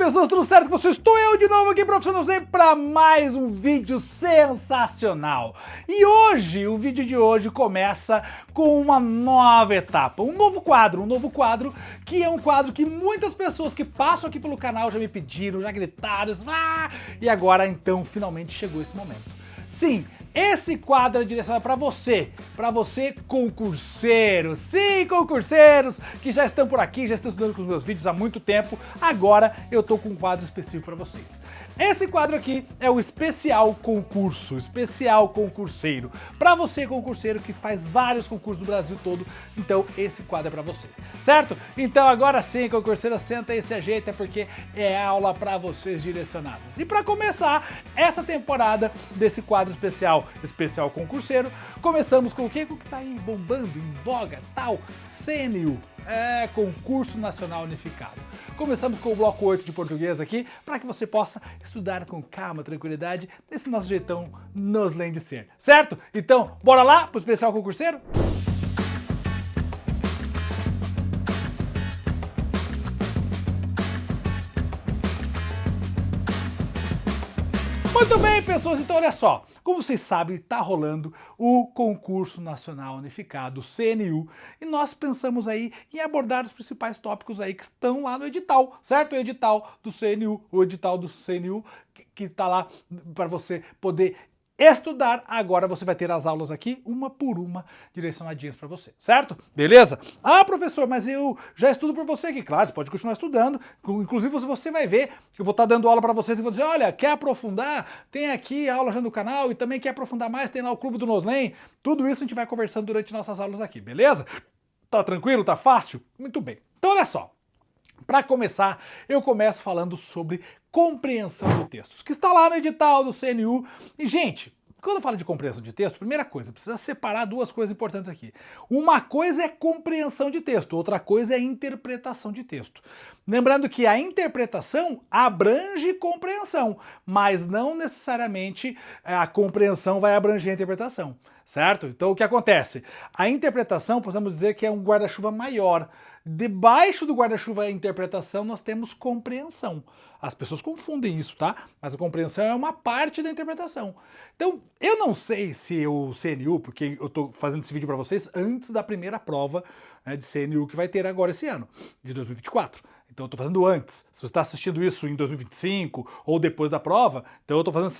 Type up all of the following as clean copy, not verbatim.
pessoas, tudo certo com vocês? Estou eu de novo aqui, professor Zé, para mais um vídeo sensacional. E hoje, o vídeo de hoje começa com uma nova etapa, um novo quadro que é um quadro que muitas pessoas que passam aqui pelo canal já me pediram, já gritaram, e agora então finalmente chegou esse momento. Sim, esse quadro é direcionado para você concurseiro, sim, concurseiros que já estão por aqui, já estão estudando com os meus vídeos há muito tempo, agora eu tô com um quadro específico para vocês. Esse quadro aqui é o especial concurso, especial concurseiro, para você concurseiro que faz vários concursos do Brasil todo, então esse quadro é para você, certo? Então agora sim, concurseiro, senta e se ajeita porque é aula para vocês direcionadas. E para começar essa temporada desse quadro especial concurseiro, começamos com o quê? Com o que tá aí bombando, em voga, tal, CNU. Concurso Nacional Unificado. Começamos com o bloco 8 de português aqui, para que você possa estudar com calma, tranquilidade, desse nosso jeitão Noslen de ser, certo? Então, bora lá pro especial concurseiro? Muito bem, pessoas, então olha só, como vocês sabem, está rolando o Concurso Nacional Unificado, o CNU, e nós pensamos aí em abordar os principais tópicos aí que estão lá no edital, certo? O edital do CNU, que está lá para você poder estudar. Agora você vai ter as aulas aqui, uma por uma, direcionadinhas para você, certo? Beleza? Ah, professor, mas eu já estudo por você aqui. Claro, você pode continuar estudando. Inclusive você vai ver que eu vou estar dando aula para vocês e vou dizer, olha, quer aprofundar? Tem aqui a aula já no canal e também quer aprofundar mais, tem lá o Clube do Noslen. Tudo isso a gente vai conversando durante nossas aulas aqui, beleza? Tá tranquilo? Tá fácil? Muito bem. Então olha só. Para começar, eu começo falando sobre compreensão de textos, que está lá no edital do CNU. E, gente, quando eu falo de compreensão de texto, primeira coisa, precisa separar duas coisas importantes aqui. Uma coisa é compreensão de texto, outra coisa é interpretação de texto. Lembrando que a interpretação abrange compreensão, mas não necessariamente a compreensão vai abranger a interpretação, certo? Então o que acontece? A interpretação, podemos dizer que é um guarda-chuva maior. Debaixo do guarda-chuva interpretação nós temos compreensão. As pessoas confundem isso, tá? Mas a compreensão é uma parte da interpretação. Então, eu não sei se o CNU, porque eu tô fazendo esse vídeo para vocês antes da primeira prova, né, de CNU que vai ter agora esse ano, de 2024. Então eu tô fazendo antes. Se você está assistindo isso em 2025 ou depois da prova, então eu tô fazendo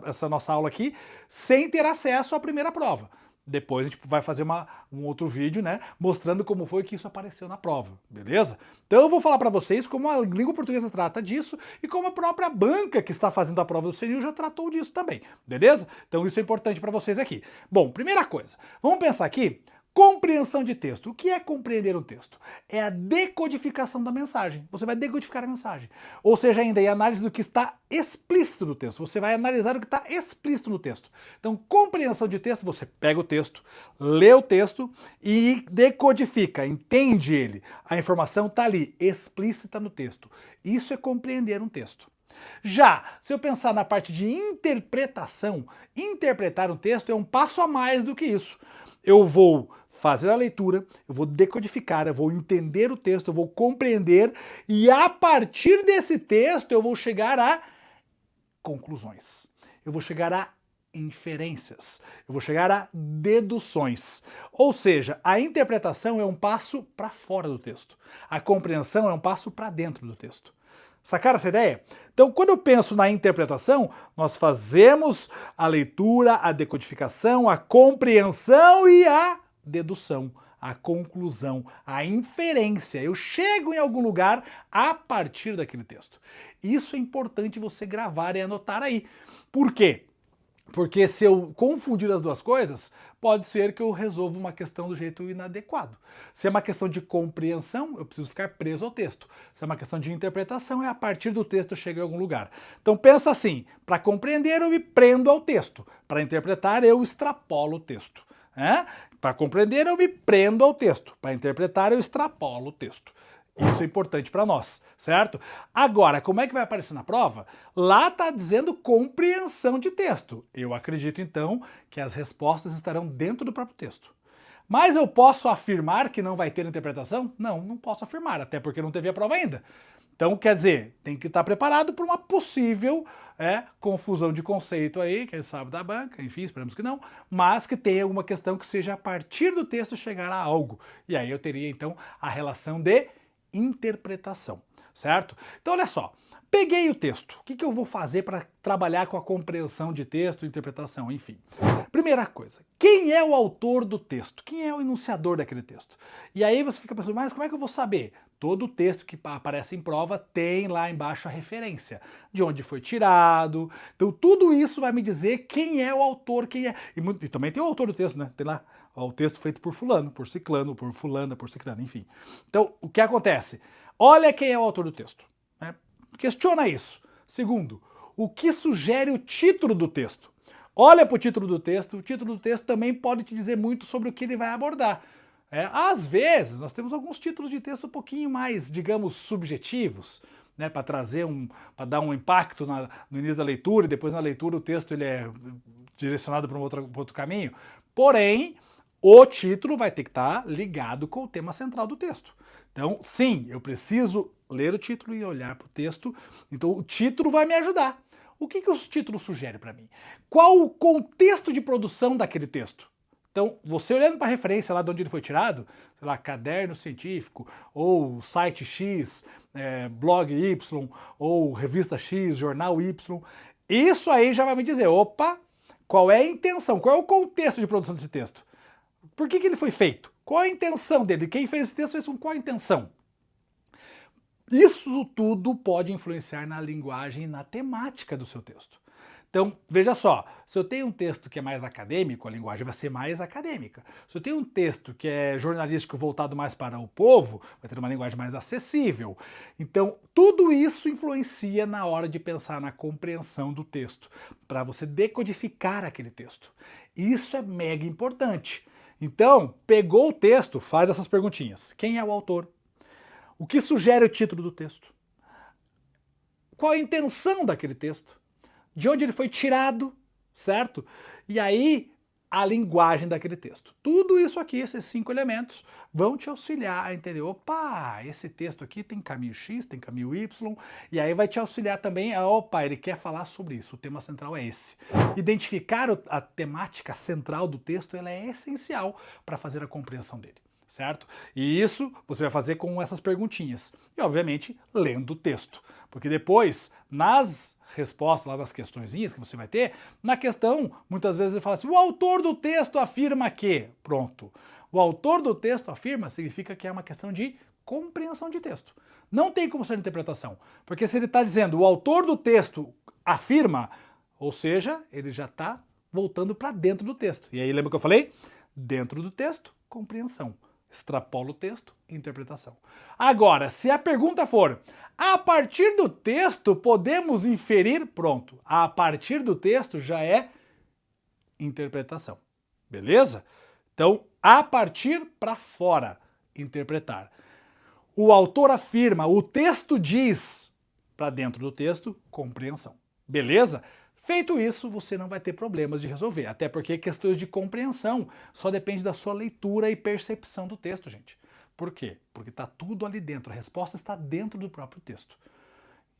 essa nossa aula aqui sem ter acesso à primeira prova. Depois a gente vai fazer um outro vídeo, né, mostrando como foi que isso apareceu na prova, beleza? Então eu vou falar para vocês como a língua portuguesa trata disso e como a própria banca que está fazendo a prova do CNU já tratou disso também, beleza? Então isso é importante para vocês aqui. Bom, primeira coisa, vamos pensar aqui, compreensão de texto. O que é compreender um texto? É a decodificação da mensagem. Você vai decodificar a mensagem. Ou seja, ainda é a análise do que está explícito no texto. Você vai analisar o que está explícito no texto. Então, compreensão de texto, você pega o texto, lê o texto e decodifica, entende ele. A informação está ali, explícita no texto. Isso é compreender um texto. Já, se eu pensar na parte de interpretação, interpretar um texto é um passo a mais do que isso. Eu vou fazer a leitura, eu vou decodificar, eu vou entender o texto, eu vou compreender e a partir desse texto eu vou chegar a conclusões, eu vou chegar a inferências, eu vou chegar a deduções. Ou seja, a interpretação é um passo para fora do texto, a compreensão é um passo para dentro do texto. Sacaram essa ideia? Então, quando eu penso na interpretação, nós fazemos a leitura, a decodificação, a compreensão e a dedução, a conclusão, a inferência. Eu chego em algum lugar a partir daquele texto. Isso é importante você gravar e anotar aí. Por quê? Porque se eu confundir as duas coisas, pode ser que eu resolva uma questão do jeito inadequado. Se é uma questão de compreensão, eu preciso ficar preso ao texto. Se é uma questão de interpretação, é a partir do texto eu chego em algum lugar. Então pensa assim, para compreender eu me prendo ao texto, para interpretar eu extrapolo o texto. Para compreender eu me prendo ao texto, para interpretar eu extrapolo o texto. Isso é importante para nós, certo? Agora, como é que vai aparecer na prova? Lá está dizendo compreensão de texto. Eu acredito, então, que as respostas estarão dentro do próprio texto. Mas eu posso afirmar que não vai ter interpretação? Não, não posso afirmar, até porque não teve a prova ainda. Então, quer dizer, tem que estar preparado para uma possível confusão de conceito aí, quem sabe da banca, enfim, esperamos que não, mas que tenha alguma questão que seja a partir do texto chegar a algo. E aí eu teria, então, a relação de interpretação, certo? Então, olha só, peguei o texto. O que eu vou fazer para trabalhar com a compreensão de texto, interpretação, enfim? Primeira coisa, quem é o autor do texto? Quem é o enunciador daquele texto? E aí você fica pensando, mas como é que eu vou saber? Todo texto que aparece em prova tem lá embaixo a referência, de onde foi tirado. Então tudo isso vai me dizer quem é o autor, quem é... E também tem o autor do texto, né? Tem lá o texto feito por fulano, por ciclano, por fulana, por ciclano, enfim. Então o que acontece? Olha quem é o autor do texto. Né? Questiona isso. Segundo, o que sugere o título do texto? Olha para o título do texto também pode te dizer muito sobre o que ele vai abordar. Às vezes, nós temos alguns títulos de texto um pouquinho mais, digamos, subjetivos, né, para trazer para dar um impacto no início da leitura, e depois na leitura o texto ele é direcionado para um outro caminho. Porém, o título vai ter que estar ligado com o tema central do texto. Então, sim, eu preciso ler o título e olhar para o texto, então o título vai me ajudar. O que os títulos sugerem para mim? Qual o contexto de produção daquele texto? Então, você olhando para a referência lá de onde ele foi tirado, sei lá, caderno científico, ou site X, blog Y, ou revista X, jornal Y, isso aí já vai me dizer, opa, qual é a intenção, qual é o contexto de produção desse texto? Por que ele foi feito? Qual a intenção dele? Quem fez esse texto fez com qual a intenção? Isso tudo pode influenciar na linguagem e na temática do seu texto. Então, veja só, se eu tenho um texto que é mais acadêmico, a linguagem vai ser mais acadêmica. Se eu tenho um texto que é jornalístico voltado mais para o povo, vai ter uma linguagem mais acessível. Então, tudo isso influencia na hora de pensar na compreensão do texto, para você decodificar aquele texto. Isso é mega importante. Então, pegou o texto, faz essas perguntinhas. Quem é o autor? O que sugere o título do texto? Qual a intenção daquele texto? De onde ele foi tirado, certo? E aí, a linguagem daquele texto. Tudo isso aqui, esses 5 elementos, vão te auxiliar a entender, opa, esse texto aqui tem caminho X, tem caminho Y, e aí vai te auxiliar também a, opa, ele quer falar sobre isso, o tema central é esse. Identificar a temática central do texto, ela é essencial para fazer a compreensão dele. Certo? E isso você vai fazer com essas perguntinhas. E, obviamente, lendo o texto. Porque depois, nas respostas, lá das questõezinhas que você vai ter, na questão, muitas vezes ele fala assim, o autor do texto afirma que... Pronto. O autor do texto afirma significa que é uma questão de compreensão de texto. Não tem como ser interpretação. Porque se ele está dizendo o autor do texto afirma, ou seja, ele já está voltando para dentro do texto. E aí, lembra que eu falei? Dentro do texto, compreensão. Extrapola o texto, interpretação. Agora, se a pergunta for, a partir do texto podemos inferir? Pronto, a partir do texto já é interpretação. Beleza? Então, a partir para fora, interpretar. O autor afirma, o texto diz, para dentro do texto, compreensão. Beleza? Feito isso, você não vai ter problemas de resolver, até porque questões de compreensão só depende da sua leitura e percepção do texto, gente. Por quê? Porque está tudo ali dentro, a resposta está dentro do próprio texto.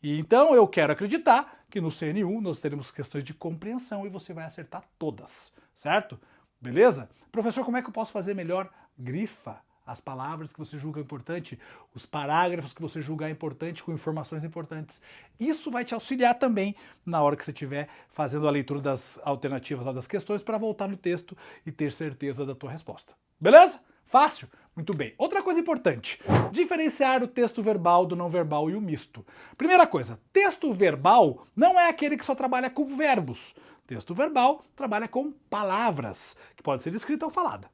E então eu quero acreditar que no CNU nós teremos questões de compreensão e você vai acertar todas, certo? Beleza? Professor, como é que eu posso fazer melhor? Grifa as palavras que você julga importante, os parágrafos que você julgar importante com informações importantes. Isso vai te auxiliar também na hora que você estiver fazendo a leitura das alternativas lá das questões para voltar no texto e ter certeza da tua resposta. Beleza? Fácil? Muito bem. Outra coisa importante, diferenciar o texto verbal do não verbal e o misto. Primeira coisa, texto verbal não é aquele que só trabalha com verbos. Texto verbal trabalha com palavras, que pode ser escrita ou falada.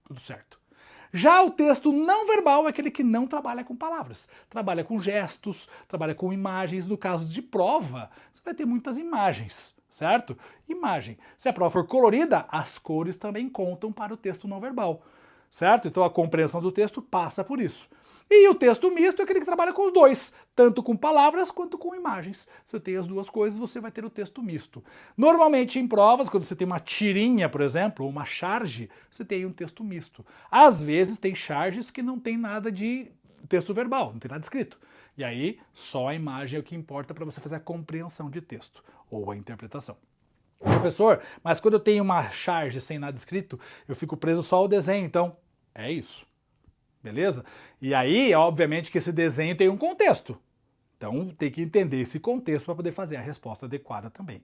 Tudo certo. Já o texto não verbal é aquele que não trabalha com palavras, trabalha com gestos, trabalha com imagens. No caso de prova, você vai ter muitas imagens, certo? Imagem. Se a prova for colorida, as cores também contam para o texto não verbal, certo? Então a compreensão do texto passa por isso. E o texto misto é aquele que trabalha com os dois, tanto com palavras quanto com imagens. Se você tem as duas coisas, você vai ter o texto misto. Normalmente em provas, quando você tem uma tirinha, por exemplo, ou uma charge, você tem um texto misto. Às vezes tem charges que não tem nada de texto verbal, não tem nada escrito. E aí, só a imagem é o que importa para você fazer a compreensão de texto ou a interpretação. Professor, mas quando eu tenho uma charge sem nada escrito, eu fico preso só ao desenho, então é isso. Beleza? E aí, obviamente que esse desenho tem um contexto. Então tem que entender esse contexto para poder fazer a resposta adequada também.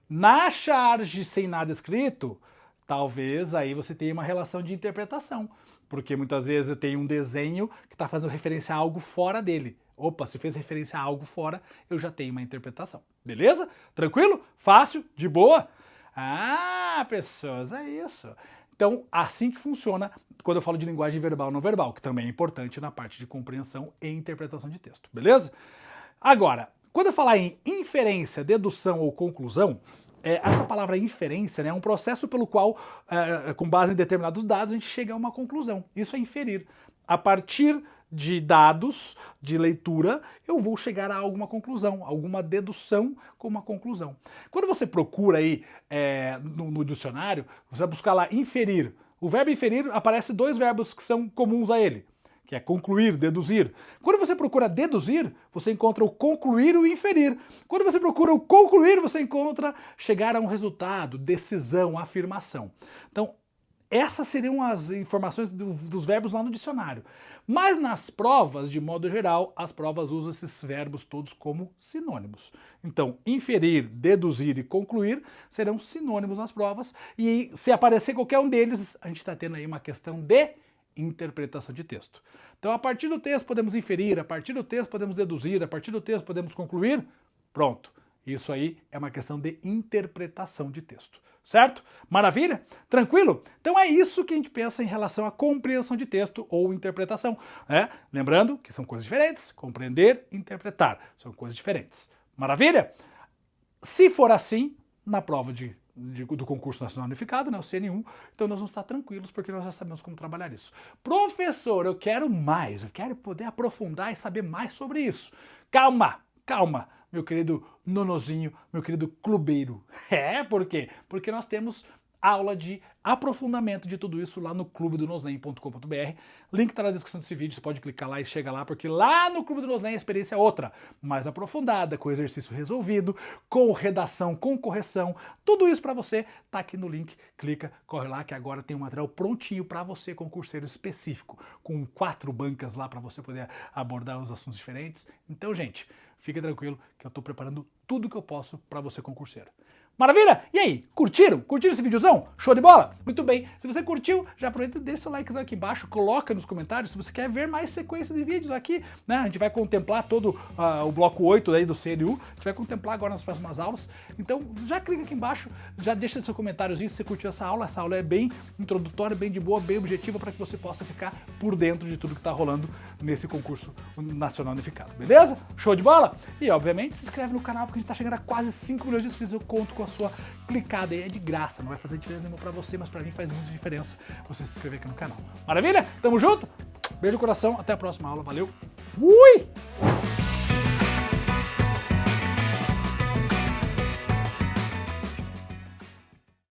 Na charge sem nada escrito, talvez aí você tenha uma relação de interpretação, porque muitas vezes eu tenho um desenho que está fazendo referência a algo fora dele. Opa, se fez referência a algo fora, eu já tenho uma interpretação. Beleza? Tranquilo? Fácil? De boa? Ah, pessoas, é isso. Então, assim que funciona quando eu falo de linguagem verbal não verbal, que também é importante na parte de compreensão e interpretação de texto. Beleza? Agora, quando eu falar em inferência, dedução ou conclusão, essa palavra inferência, né, é um processo pelo qual, com base em determinados dados, a gente chega a uma conclusão. Isso é inferir. A partir de dados, de leitura, eu vou chegar a alguma conclusão, alguma dedução com uma conclusão. Quando você procura aí no dicionário, você vai buscar lá inferir. O verbo inferir, aparece dois verbos que são comuns a ele, que é concluir, deduzir. Quando você procura deduzir, você encontra o concluir e o inferir. Quando você procura o concluir, você encontra chegar a um resultado, decisão, afirmação. Então, essas seriam as informações dos verbos lá no dicionário. Mas nas provas, de modo geral, as provas usam esses verbos todos como sinônimos. Então, inferir, deduzir e concluir serão sinônimos nas provas. E se aparecer qualquer um deles, a gente está tendo aí uma questão de interpretação de texto. Então, a partir do texto podemos inferir, a partir do texto podemos deduzir, a partir do texto podemos concluir. Pronto. Isso aí é uma questão de interpretação de texto. Certo? Maravilha? Tranquilo? Então é isso que a gente pensa em relação à compreensão de texto ou interpretação. Né? Lembrando que são coisas diferentes. Compreender e interpretar são coisas diferentes. Maravilha? Se for assim, na prova do concurso nacional unificado, né, o CNU, então nós vamos estar tranquilos porque nós já sabemos como trabalhar isso. Professor, eu quero mais, eu quero poder aprofundar e saber mais sobre isso. Calma, calma, meu querido nonozinho, meu querido clubeiro. Por quê? Porque nós temos aula de aprofundamento de tudo isso lá no clubedonosnem.com.br. Link está na descrição desse vídeo, você pode clicar lá e chega lá, porque lá no Clube do Nosnem a experiência é outra, mais aprofundada, com exercício resolvido, com redação, com correção, tudo isso para você tá aqui no link, clica, corre lá que agora tem um material prontinho para você, concurseiro específico, com 4 bancas lá para você poder abordar os assuntos diferentes. Então, gente, fique tranquilo que eu estou preparando tudo que eu posso para você, concurseiro. Maravilha? E aí, curtiram? Curtiram esse videozão? Show de bola? Muito bem. Se você curtiu, já aproveita e deixa seu likezão aqui embaixo, coloca nos comentários se você quer ver mais sequência de vídeos aqui, né? A gente vai contemplar todo o bloco 8 aí do CNU, a gente vai contemplar agora nas próximas aulas. Então, já clica aqui embaixo, já deixa seu comentáriozinho se você curtiu essa aula. Essa aula é bem introdutória, bem de boa, bem objetiva para que você possa ficar por dentro de tudo que está rolando nesse concurso nacional unificado, beleza? Show de bola? E, obviamente, se inscreve no canal porque a gente está chegando a quase 5 milhões de inscritos. Eu conto com a sua clicada aí, é de graça, não vai fazer diferença nenhuma pra você, mas pra mim faz muita diferença você se inscrever aqui no canal. Maravilha? Tamo junto? Beijo no coração, até a próxima aula, valeu, fui!